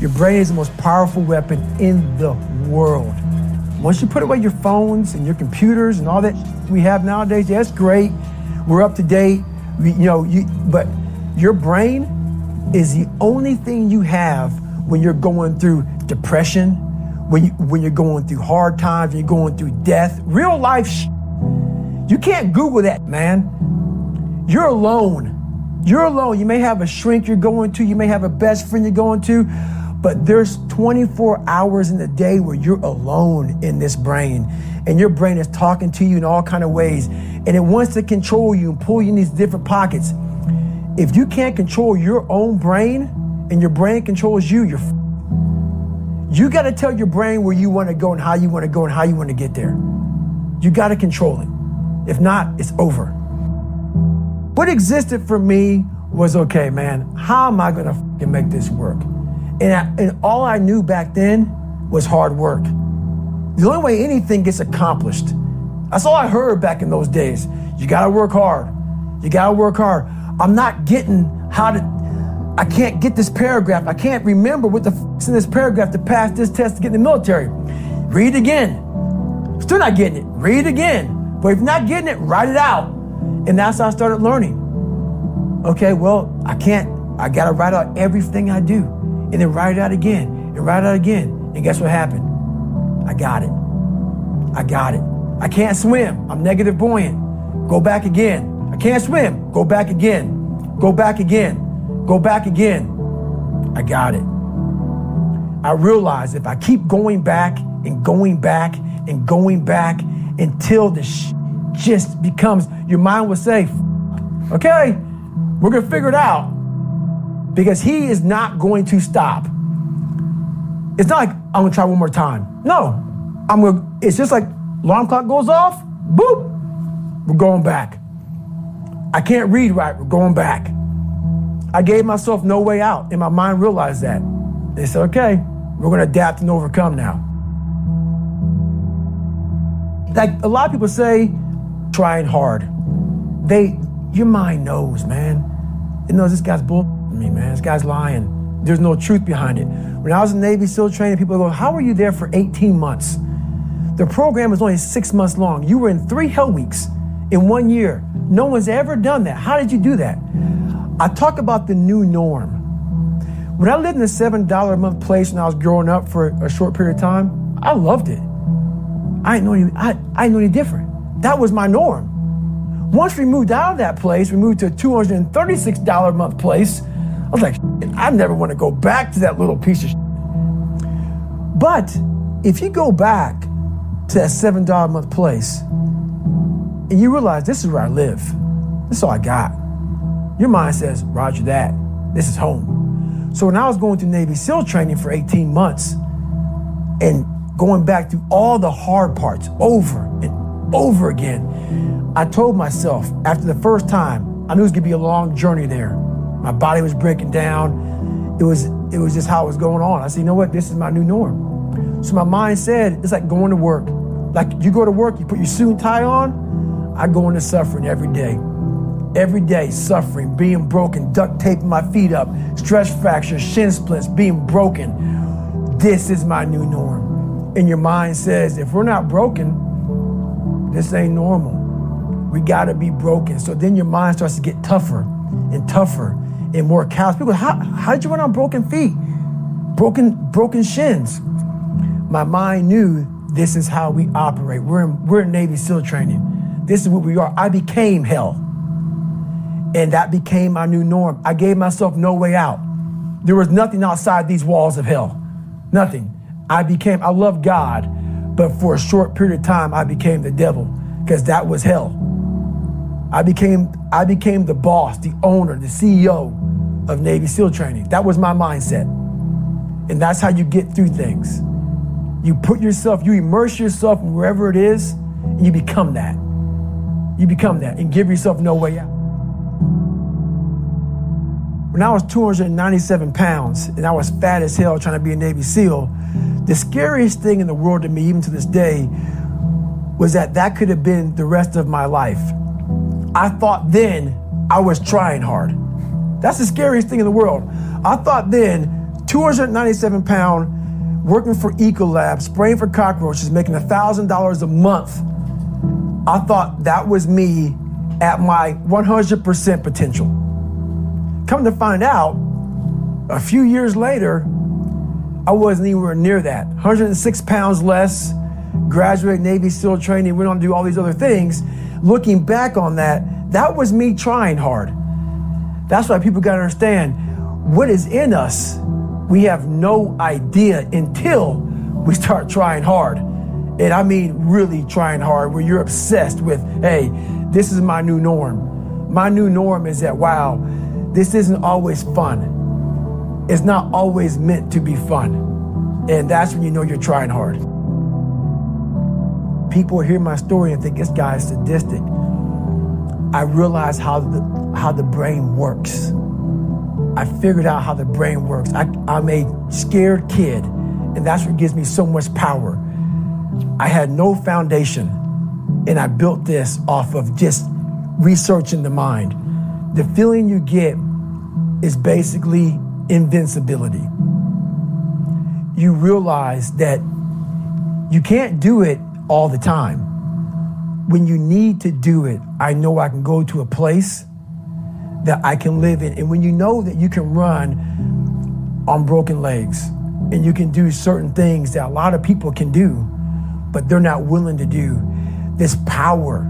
Your brain is the most powerful weapon in the world. Once you put away your phones and your computers and all that we have nowadays, yeah, that's great. We're up to date, but your brain is the only thing you have when you're going through depression, when you're going through hard times, when you're going through death, real life. You can't Google that, man. You're alone. You're alone. You may have a shrink you're going to, you may have a best friend you're going to, but there's 24 hours in the day where you're alone in this brain, and your brain is talking to you in all kinds of ways, and it wants to control you and pull you in these different pockets. If you can't control your own brain and your brain controls you, you got to tell your brain where you want to go and how you want to go and how you want to get there. You got to control it. If not, it's over. What existed for me was, okay, man, how am I going to make this work? And all I knew back then was hard work. The only way anything gets accomplished. That's all I heard back in those days. You got to work hard. You got to work hard. I'm not getting I can't get this paragraph. I can't remember what the is in this paragraph to pass this test to get in the military. Read it again. Still not getting it. Read it again. But if you're not getting it, write it out. And that's how I started learning. Okay, well, I got to write out everything I do. And then write it out again, and write it out again. And guess what happened? I got it. I can't swim. I'm negative buoyant. Go back again. I can't swim. Go back again. Go back again. Go back again. I got it. I realized if I keep going back and going back and going back until the just becomes, your mind will say, okay, we're going to figure it out. Because he is not going to stop. It's not like I'm gonna try one more time. No, it's just like alarm clock goes off, boop, we're going back. I can't read right, we're going back. I gave myself no way out, and my mind realized that. They said, okay, we're gonna adapt and overcome now. Like a lot of people say, trying hard. Your mind knows, man. It knows this guy's bull. Me, man, this guy's lying. There's no truth behind it. When I was in Navy SEAL training, people go, how were you there for 18 months? The program was only 6 months long. You were in 3 hell weeks in 1 year. No one's ever done that. How did you do that? I talk about the new norm. When I lived in a $7 a month place when I was growing up for a short period of time, I loved it. I didn't know any different. That was my norm. Once we moved out of that place, we moved to a $236 a month place. I was like, I never want to go back to that little piece of shit. But if you go back to that $7 a month place and you realize this is where I live, this is all I got, your mind says, roger that, this is home. So when I was going through Navy SEAL training for 18 months and going back through all the hard parts over and over again, I told myself after the first time, I knew it was gonna be a long journey there. My body was breaking down. It was just how it was going on. I said, you know what? This is my new norm. So my mind said, it's like going to work. Like you go to work, you put your suit and tie on. I go into suffering every day. Every day, suffering, being broken, duct taping my feet up, stress fractures, shin splints, being broken. This is my new norm. And your mind says, if we're not broken, this ain't normal. We gotta be broken. So then your mind starts to get tougher and tougher and more callous. People, how did you run on broken feet? Broken shins. My mind knew this is how we operate. We're in Navy SEAL training. This is what we are. I became hell. And that became my new norm. I gave myself no way out. There was nothing outside these walls of hell. Nothing. I love God, but for a short period of time, I became the devil because that was hell. I became the boss, the owner, the CEO of Navy SEAL training. That was my mindset. And that's how you get through things. You immerse yourself in wherever it is, and you become that. You become that and give yourself no way out. When I was 297 pounds and I was fat as hell trying to be a Navy SEAL, the scariest thing in the world to me, even to this day, was that could have been the rest of my life. I thought then I was trying hard. That's the scariest thing in the world. I thought then 297 pound, working for Ecolab, spraying for cockroaches, making $1,000 a month. I thought that was me at my 100% potential. Come to find out, a few years later, I wasn't anywhere near that. 106 pounds less, graduated Navy SEAL training, went on to do all these other things. Looking back on that, that was me trying hard. That's why people gotta understand, what is in us, we have no idea until we start trying hard. And I mean really trying hard, where you're obsessed with, hey, this is my new norm. My new norm is that, wow, this isn't always fun. It's not always meant to be fun. And that's when you know you're trying hard. People hear my story and think this guy is sadistic. I realized how the brain works. I figured out how the brain works. I'm a scared kid, and that's what gives me so much power. I had no foundation, and I built this off of just researching the mind. The feeling you get is basically invincibility. You realize that you can't do it all the time. When you need to do it, I know I can go to a place that I can live in. And when you know that you can run on broken legs and you can do certain things that a lot of people can do, but they're not willing to do, this power,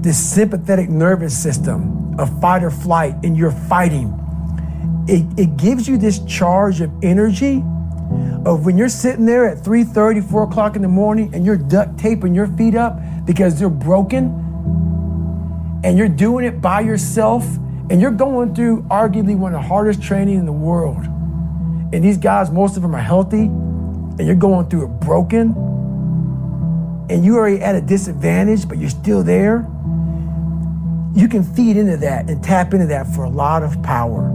this sympathetic nervous system of fight or flight, and you're fighting, it gives you this charge of energy of when you're sitting there at 3:30, 4 o'clock in the morning and you're duct taping your feet up because they're broken, and you're doing it by yourself, and you're going through arguably one of the hardest training in the world. And these guys, most of them are healthy, and you're going through it broken, and you're already at a disadvantage, but you're still there. You can feed into that and tap into that for a lot of power.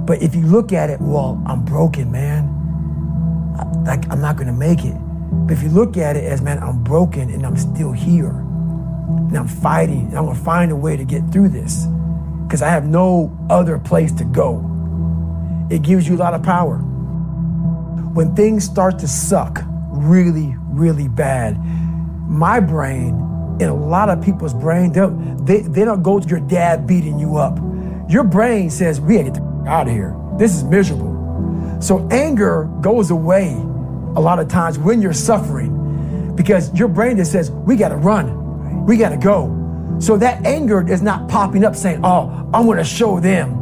But if you look at it, well, I'm broken, man. I'm not gonna make it. But if you look at it as, man, I'm broken and I'm still here, and I'm fighting, and I'm gonna find a way to get through this because I have no other place to go. It gives you a lot of power. When things start to suck really, really bad, my brain and a lot of people's brain, they don't go to your dad beating you up. Your brain says, we gotta get the out of here. This is miserable. So anger goes away a lot of times when you're suffering because your brain just says, we gotta run, we gotta go. So that anger is not popping up saying, oh, I'm gonna show them,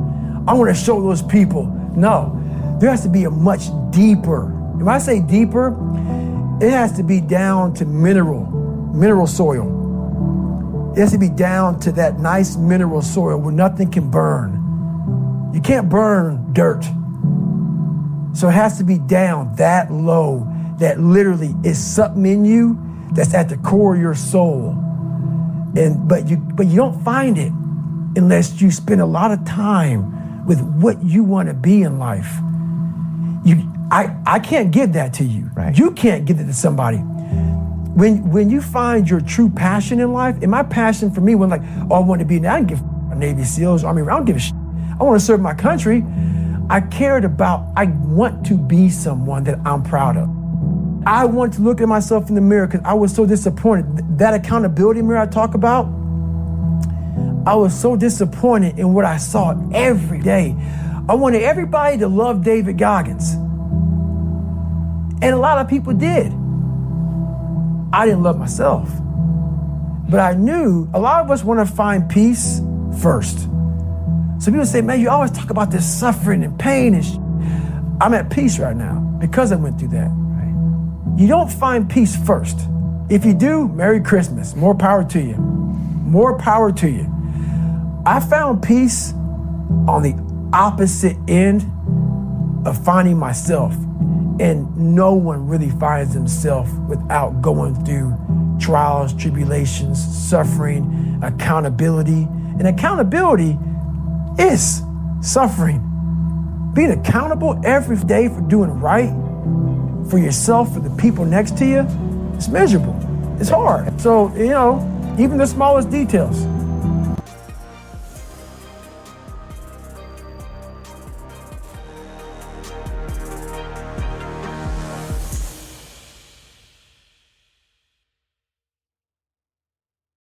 I'm gonna show those people. No, there has to be a much deeper, when I say deeper, it has to be down to mineral soil. It has to be down to that nice mineral soil where nothing can burn. You can't burn dirt. So it has to be down that low, that literally is something in you that's at the core of your soul. But you don't find it unless you spend a lot of time with what you want to be in life. I can't give that to you. Right. You can't give it to somebody. When you find your true passion in life, and my passion for me was like, oh, I want to be, I didn't give a Navy SEALs, Army, I don't give a shit. I want to serve my country. I want to be someone that I'm proud of. I want to look at myself in the mirror because I was so disappointed. That accountability mirror I talk about, I was so disappointed in what I saw every day. I wanted everybody to love David Goggins. And a lot of people did. I didn't love myself. But I knew a lot of us want to find peace first. So people say, man, you always talk about this suffering and pain and I'm at peace right now because I went through that. Right? You don't find peace first. If you do, Merry Christmas. More power to you. More power to you. I found peace on the opposite end of finding myself. And no one really finds themselves without going through trials, tribulations, suffering, accountability. And accountability is suffering. Being accountable every day for doing right for yourself, for the people next to you, it's miserable. It's hard. So, even the smallest details.